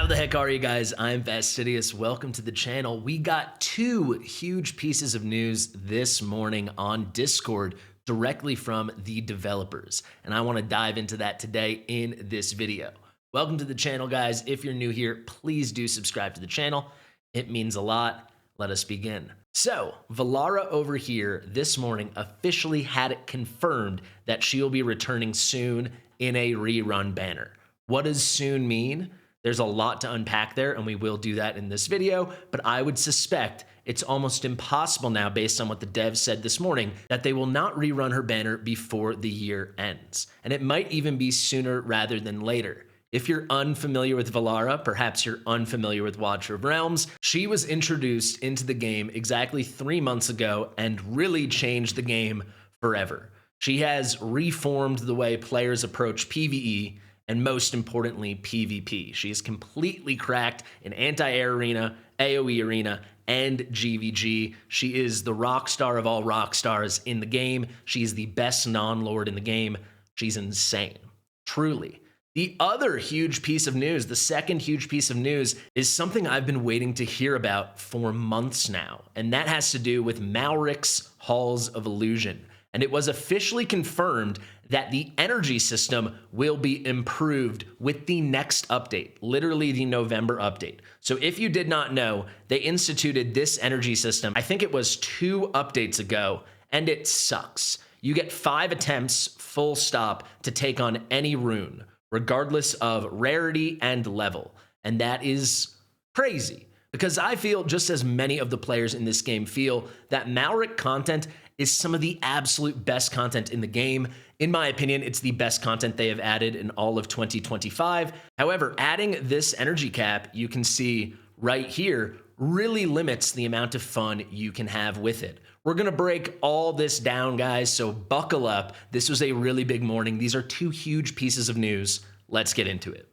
How the heck are you guys? I'm Fastidious. Welcome to the channel. We got two huge pieces of news this morning on Discord directly from the developers, and I want to dive into that today in this video. Welcome to the channel, guys. If you're new here, please do subscribe to the channel. It means a lot. Let us begin. So, Valara over here this morning officially had it confirmed that she will be returning soon in a rerun banner. What does soon mean? There's a lot to unpack there, and we will do that in this video, but I would suspect it's almost impossible now, based on what the devs said this morning, that they will not rerun her banner before the year ends. And it might even be sooner rather than later. If you're unfamiliar with Valara, perhaps you're unfamiliar with Watcher of Realms, she was introduced into the game exactly 3 months ago and really changed the game forever. She has reformed the way players approach PvE, and most importantly, PvP. She is completely cracked in anti-air arena, AoE arena, and GVG. She is the rock star of all rock stars in the game. She's the best non-lord in the game. She's insane, truly. The other huge piece of news, the second huge piece of news, is something I've been waiting to hear about for months now, and that has to do with Malrik's Halls of Illusion. And it was officially confirmed that the energy system will be improved with the next update, literally the November update. So if you did not know, they instituted this energy system, I think it was 2 updates ago, and it sucks. You get 5 attempts, full stop, to take on any rune, regardless of rarity and level. And that is crazy, because I feel, just as many of the players in this game feel, that Malrik content is some of the absolute best content in the game. In my opinion, it's the best content they have added in all of 2025. However, adding this energy cap, you can see right here, really limits the amount of fun you can have with it. We're gonna break all this down, guys, so buckle up. This was a really big morning. These are 2 huge pieces of news. Let's get into it.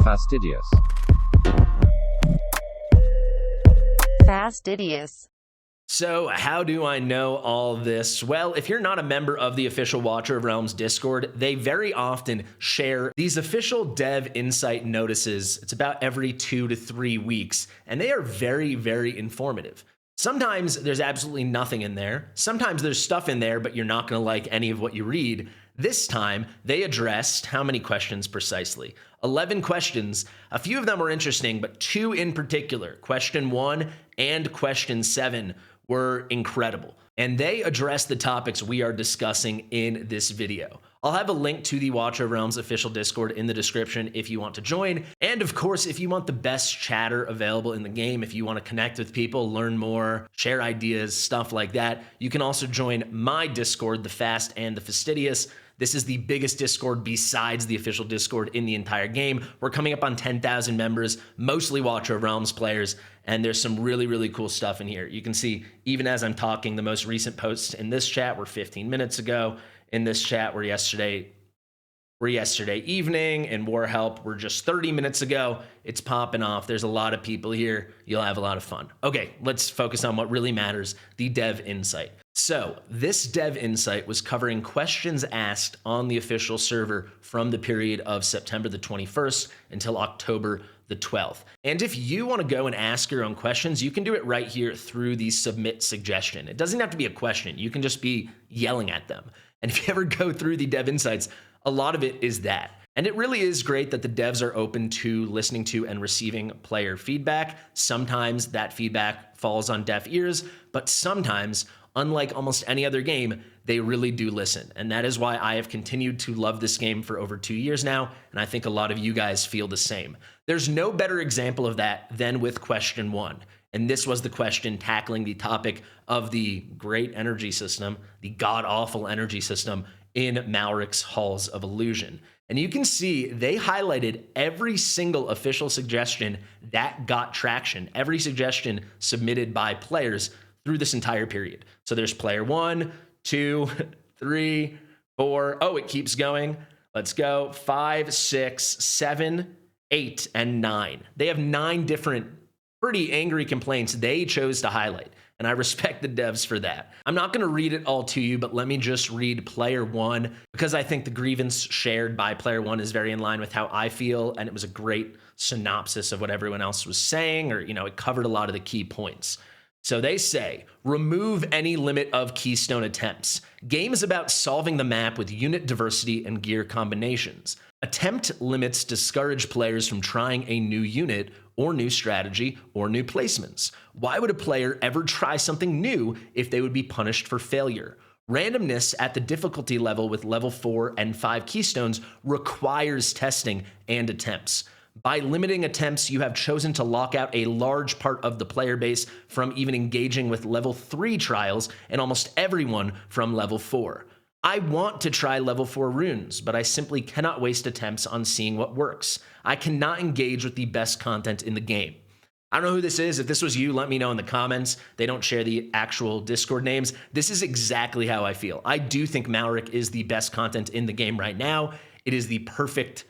Fastidious. Fastidious. So how do I know all this? Well, if you're not a member of the official Watcher of Realms Discord, they very often share these official dev insight notices. It's about every 2 to 3 weeks, and they are very, very informative. Sometimes there's absolutely nothing in there. Sometimes there's stuff in there, but you're not going to like any of what you read. This time, they addressed how many questions precisely? 11 questions. A few of them were interesting, but 2 in particular, question 1 and question 7, were incredible. And they address the topics we are discussing in this video. I'll have a link to the Watcher of Realms official Discord in the description if you want to join. And of course, if you want the best chatter available in the game, if you want to connect with people, learn more, share ideas, stuff like that, you can also join my Discord, the Fast and the Fastidious. This is the biggest Discord besides the official Discord in the entire game. We're coming up on 10,000 members, mostly Watcher of Realms players, and there's some really, really cool stuff in here. You can see, even as I'm talking, the most recent posts in this chat were 15 minutes ago. In this chat were yesterday evening, and War Help were just 30 minutes ago. It's popping off. There's a lot of people here. You'll have a lot of fun. Okay, let's focus on what really matters, the dev insight. So this dev insight was covering questions asked on the official server from the period of September the 21st until October the 12th. And if you want to go and ask your own questions, you can do it right here through the submit suggestion. It doesn't have to be a question. You can just be yelling at them. And if you ever go through the dev insights, a lot of it is that. And it really is great that the devs are open to listening to and receiving player feedback. Sometimes that feedback falls on deaf ears, but sometimes, unlike almost any other game, they really do listen. And that is why I have continued to love this game for over 2 years now, and I think a lot of you guys feel the same. There's no better example of that than with question 1. And this was the question tackling the topic of the great energy system, the god-awful energy system in Malrik's Halls of Illusion. And you can see they highlighted every single official suggestion that got traction, every suggestion submitted by players through this entire period. So there's player 1, 2, 3, 4. Oh, it keeps going. Let's go. 5, 6, 7, 8, and 9. They have 9 different pretty angry complaints they chose to highlight. and I respect the devs for that. I'm not going to read it all to you, but let me just read player one, because I think the grievance shared by player one is very in line with how I feel, and it was a great synopsis of what everyone else was saying, or, it covered a lot of the key points. So they say, remove any limit of keystone attempts. Game is about solving the map with unit diversity and gear combinations. Attempt limits discourage players from trying a new unit or new strategy or new placements. Why would a player ever try something new if they would be punished for failure? Randomness at the difficulty level with level 4 and 5 keystones requires testing and attempts. By limiting attempts, you have chosen to lock out a large part of the player base from even engaging with level 3 trials and almost everyone from level 4. I want to try level 4 runes, but I simply cannot waste attempts on seeing what works. I cannot engage with the best content in the game. I don't know who this is. If this was you, let me know in the comments. They don't share the actual Discord names. This is exactly how I feel. I do think Malrik is the best content in the game right now. It is the perfect,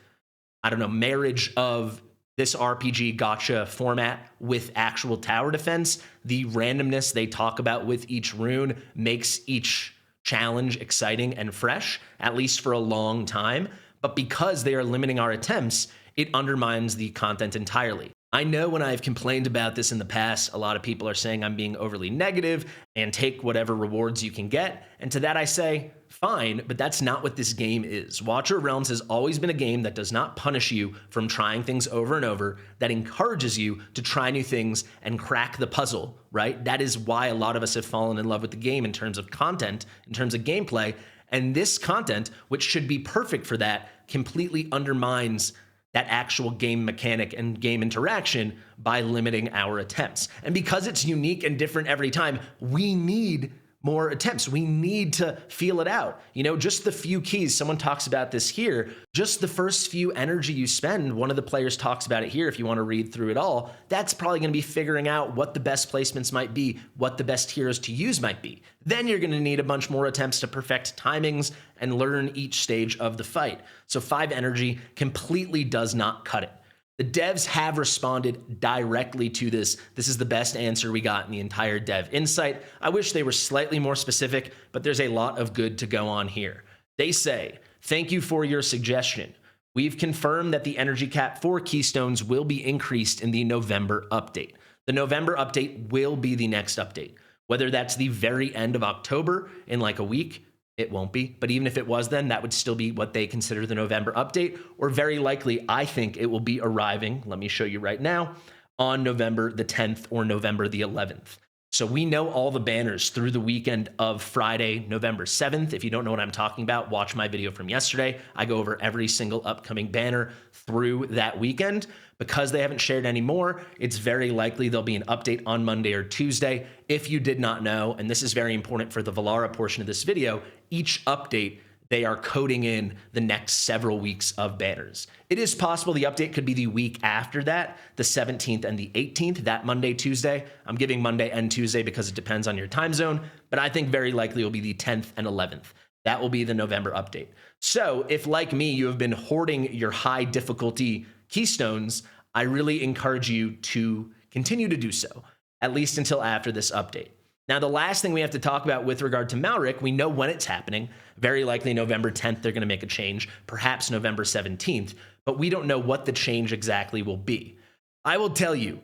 marriage of this RPG gacha format with actual tower defense. The randomness they talk about with each rune makes each challenge exciting and fresh, at least for a long time. But because they are limiting our attempts, it undermines the content entirely. I know when I've complained about this in the past, a lot of people are saying I'm being overly negative and take whatever rewards you can get. And to that I say, fine, but that's not what this game is. Watcher of Realms has always been a game that does not punish you from trying things over and over, that encourages you to try new things and crack the puzzle, right? That is why a lot of us have fallen in love with the game in terms of content, in terms of gameplay. And this content, which should be perfect for that, completely undermines that actual game mechanic and game interaction by limiting our attempts. And because it's unique and different every time, we need more attempts. We need to feel it out. Just the few keys, someone talks about this here, just the first few energy you spend, one of the players talks about it here if you want to read through it all, that's probably going to be figuring out what the best placements might be, what the best heroes to use might be. Then you're going to need a bunch more attempts to perfect timings and learn each stage of the fight. So 5 energy completely does not cut it. The devs have responded directly to this. This is the best answer we got in the entire dev insight. I wish they were slightly more specific, but there's a lot of good to go on here. They say, thank you for your suggestion. We've confirmed that the energy cap for keystones will be increased in the November update. The November update will be the next update. Whether that's the very end of October in like a week, it won't be, but even if it was then, that would still be what they consider the November update, or very likely, I think it will be arriving, let me show you right now, on November the 10th or November the 11th. So we know all the banners through the weekend of Friday, November 7th. If you don't know what I'm talking about, watch my video from yesterday. I go over every single upcoming banner through that weekend. Because they haven't shared any more, it's very likely there'll be an update on Monday or Tuesday. If you did not know, and this is very important for the Valara portion of this video, each update, they are coding in the next several weeks of banners. It is possible the update could be the week after that, the 17th and the 18th, that Monday, Tuesday. I'm giving Monday and Tuesday because it depends on your time zone, but I think very likely it will be the 10th and 11th. That will be the November update. So if, like me, you have been hoarding your high difficulty keystones, I really encourage you to continue to do so, at least until after this update. Now, the last thing we have to talk about with regard to Malrik, we know when it's happening. Very likely November 10th, they're going to make a change, perhaps November 17th, but we don't know what the change exactly will be. I will tell you,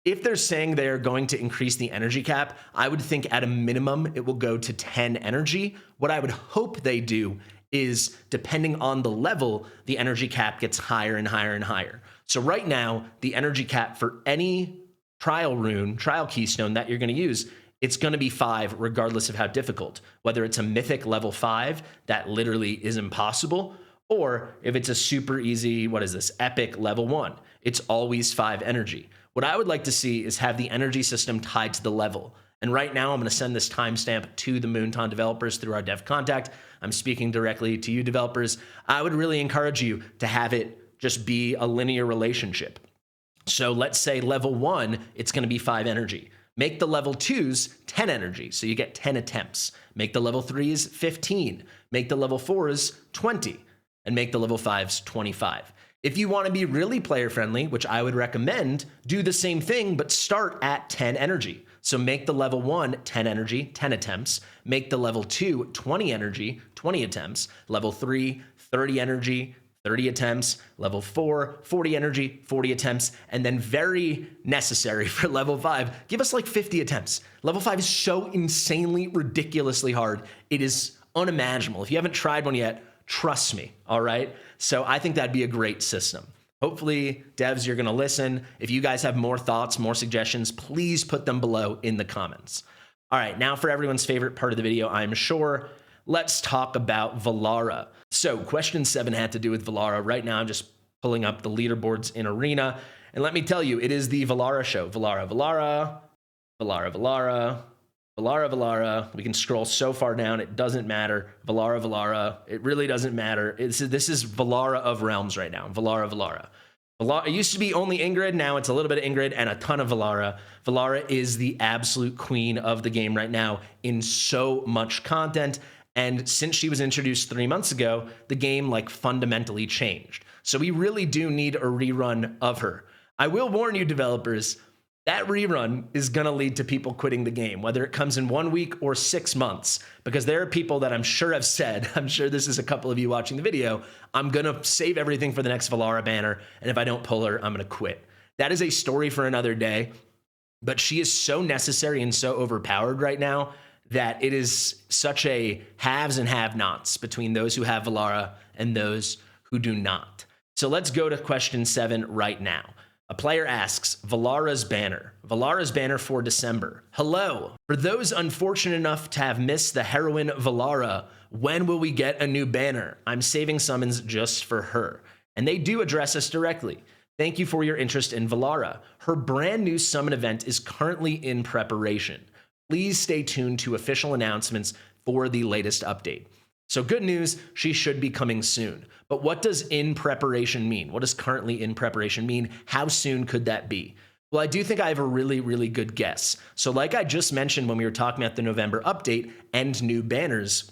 if they're saying they're going to increase the energy cap, I would think at a minimum it will go to 10 energy. What I would hope they do is, depending on the level, the energy cap gets higher and higher and higher. So right now, the energy cap for any trial rune, trial keystone that you're going to use, it's going to be 5 regardless of how difficult. Whether it's a mythic level 5 that literally is impossible, or if it's a super easy, epic level 1, it's always 5 energy. What I would like to see is have the energy system tied to the level. And right now, I'm going to send this timestamp to the Moonton developers through our dev contact. I'm speaking directly to you developers. I would really encourage you to have it just be a linear relationship. So let's say level 1, it's going to be 5 energy. Make the level 2s 10 energy, so you get 10 attempts. Make the level 3s 15. Make the level 4s 20. And make the level 5s 25. If you want to be really player friendly, which I would recommend, do the same thing, but start at 10 energy. So make the level 1 10 energy, 10 attempts. Make the level 2 20 energy, 20 attempts. Level 3 30 energy, 30 attempts. Level 4 40 energy, 40 attempts. And then very necessary for level 5, give us like 50 attempts. Level 5 is so insanely, ridiculously hard. It is unimaginable. If you haven't tried one yet, trust me, all right? So I think that'd be a great system. Hopefully, devs, you're gonna listen. If you guys have more thoughts, more suggestions, please put them below in the comments. All right, now for everyone's favorite part of the video, I'm sure, let's talk about Valara. So question 7 had to do with Valara. Right now, I'm just pulling up the leaderboards in Arena. And let me tell you, it is the Valara show. Valara, Valara, Valara, Valara, Valara, Valara. We can scroll so far down, it doesn't matter. Valara, Valara. It really doesn't matter. This is Valara of Realms right now. Valara, Valara. Valara. It used to be only Ingrid. Now it's a little bit of Ingrid and a ton of Valara. Valara is the absolute queen of the game right now in so much content. And since she was introduced 3 months ago, the game like fundamentally changed. So we really do need a rerun of her. I will warn you, developers, that rerun is going to lead to people quitting the game, whether it comes in 1 week or 6 months, because there are people that I'm sure have said, I'm sure this is a couple of you watching the video, I'm going to save everything for the next Valara banner, and if I don't pull her, I'm going to quit. That is a story for another day, but she is so necessary and so overpowered right now that it is such a haves and have-nots between those who have Valara and those who do not. So let's go to question 7 right now. A player asks, Valara's banner for December. Hello. For those unfortunate enough to have missed the heroine Valara, when will we get a new banner? I'm saving summons just for her. And they do address us directly. Thank you for your interest in Valara. Her brand new summon event is currently in preparation. Please stay tuned to official announcements for the latest update. So good news, she should be coming soon. But what does in preparation mean? What does currently in preparation mean? How soon could that be? Well, I do think I have a really, really good guess. So like I just mentioned when we were talking about the November update and new banners,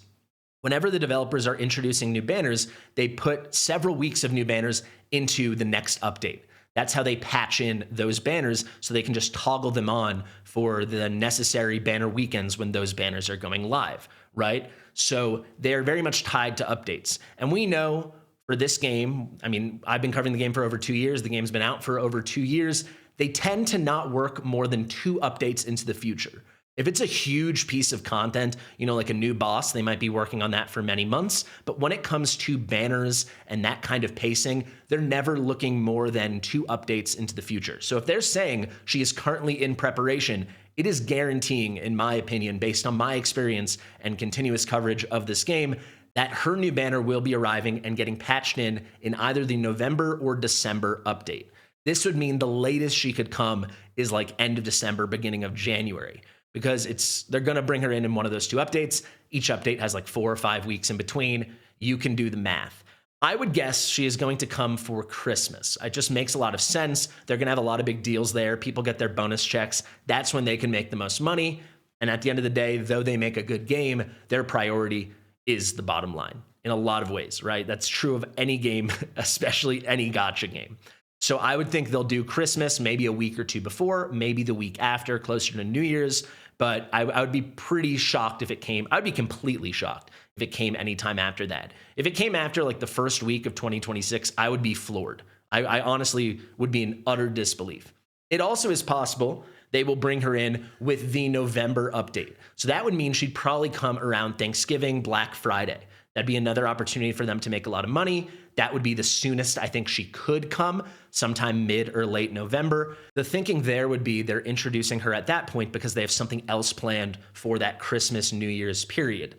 whenever the developers are introducing new banners, they put several weeks of new banners into the next update. That's how they patch in those banners so they can just toggle them on for the necessary banner weekends when those banners are going live, right? So they're very much tied to updates. And we know for this game, I mean, I've been covering the game for over 2 years. The game's been out for over 2 years. They tend to not work more than 2 updates into the future. If it's a huge piece of content, you know, like a new boss, they might be working on that for many months. But when it comes to banners and that kind of pacing, they're never looking more than 2 updates into the future. So if they're saying she is currently in preparation, it is guaranteeing, in my opinion, based on my experience and continuous coverage of this game, that her new banner will be arriving and getting patched in either the November or December update. This would mean the latest she could come is like end of December, beginning of January. Because they're going to bring her in one of those 2 updates. Each update has like 4 or 5 weeks in between. You can do the math. I would guess she is going to come for Christmas. It just makes a lot of sense. They're going to have a lot of big deals there. People get their bonus checks. That's when they can make the most money. And at the end of the day, though they make a good game, their priority is the bottom line in a lot of ways, right? That's true of any game, especially any gacha game. So I would think they'll do Christmas, maybe a week or 2 before, maybe the week after, closer to New Year's. But I would be pretty shocked if it came. I would be completely shocked if it came anytime after that. If it came after like the first week of 2026, I would be floored. I honestly would be in utter disbelief. It also is possible they will bring her in with the November update. So that would mean she'd probably come around Thanksgiving, Black Friday. That'd be another opportunity for them to make a lot of money. That would be the soonest I think she could come, sometime mid or late November. The thinking there would be they're introducing her at that point because they have something else planned for that Christmas, New Year's period.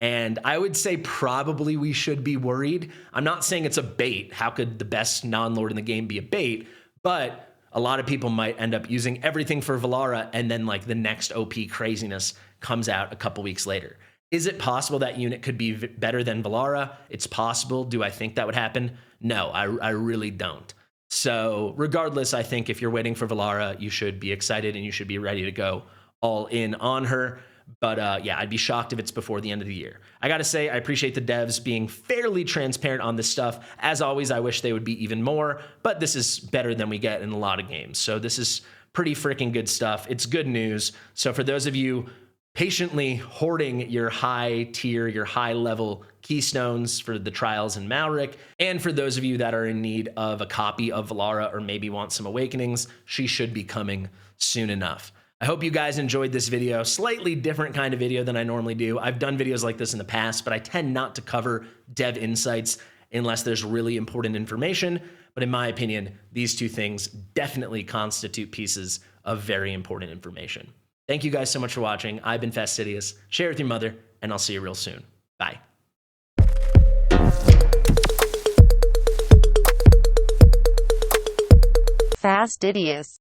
And I would say probably we should be worried. I'm not saying it's a bait. How could the best non-lord in the game be a bait? But a lot of people might end up using everything for Valara and then like the next OP craziness comes out a couple weeks later. Is it possible that unit could be better than Valara? It's possible. Do I think that would happen? No, I really don't. So regardless, I think if you're waiting for Valara, you should be excited and you should be ready to go all in on her. But yeah, I'd be shocked if it's before the end of the year. I gotta say, I appreciate the devs being fairly transparent on this stuff. As always, I wish they would be even more, but this is better than we get in a lot of games. So this is pretty freaking good stuff. It's good news. So for those of you patiently hoarding your high tier, your high level keystones for the trials in Malrik, and for those of you that are in need of a copy of Valara or maybe want some awakenings, she should be coming soon enough. I hope you guys enjoyed this video. Slightly different kind of video than I normally do. I've done videos like this in the past, but I tend not to cover dev insights unless there's really important information. But in my opinion, these two things definitely constitute pieces of very important information. Thank you guys so much for watching. I've been Fastidious. Share with your mother, and I'll see you real soon. Bye. Fastidious.